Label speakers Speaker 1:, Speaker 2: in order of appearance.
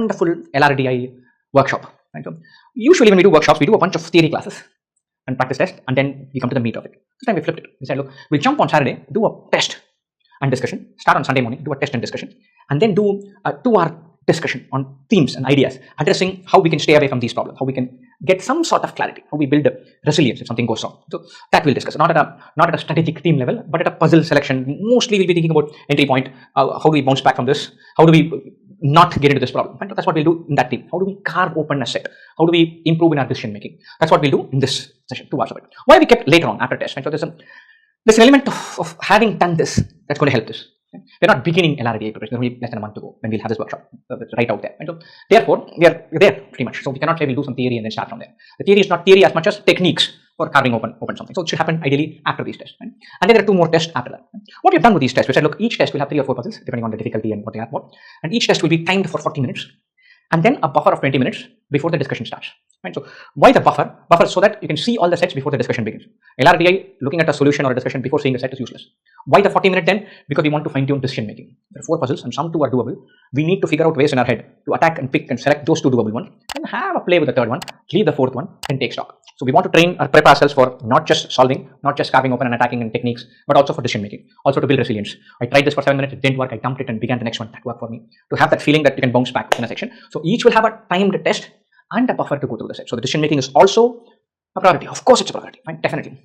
Speaker 1: wonderful LRDI workshop. Right? So usually when we do workshops, we do a bunch of theory classes and practice test, and then we come to the meat of it. This time we flipped it. We said, look, we'll jump on Saturday, do a test and discussion, start on Sunday morning, do a test and discussion, and then do a 2-hour discussion on themes and ideas, addressing how we can stay away from these problems, how we can get some sort of clarity, how we build resilience if something goes wrong. So that we'll discuss, not at a strategic team level, but at a puzzle selection. Mostly we'll be thinking about entry point, how do we bounce back from this, how do we not get into this problem. Right? That's what we'll do in that team. How do we carve open a set, how do we improve in our decision making. That's what we'll do in this session, 2 hours of it. Why we kept later on after test. Right? So there's an element of having done this that's going to help this. We're not beginning LRDI preparation. There's only less than a month to go when we'll have this workshop right out there. Right? So therefore, we're there pretty much. So we cannot say we'll do some theory and then start from there. The theory is not theory as much as techniques for carving open something. So it should happen ideally after these tests. Right? And then there are 2 more tests after that. Right? What we've done with these tests, we said, look, each test will have 3 or 4 puzzles depending on the difficulty and what they are for. And each test will be timed for 40 minutes. And then a buffer of 20 minutes before the discussion starts. Right? So why the buffer? Buffer so that you can see all the sets before the discussion begins. LRDI, looking at a solution or a discussion before seeing a set is useless. Why the 40-minute then? Because we want to fine-tune decision making. There are 4 puzzles and some 2 are doable. We need to figure out ways in our head to attack and pick and select those 2 doable ones and have a play with the 3rd one, leave the 4th one and take stock. So we want to train or prep ourselves for not just solving, not just carving open and attacking and techniques, but also for decision making, also to build resilience. I tried this for 7 minutes, it didn't work, I dumped it and began the next one. That worked for me. To have that feeling that you can bounce back in a section. So each will have a timed test and a buffer to go through the set. So the decision making is also a priority. Of course it's a priority, right? Definitely.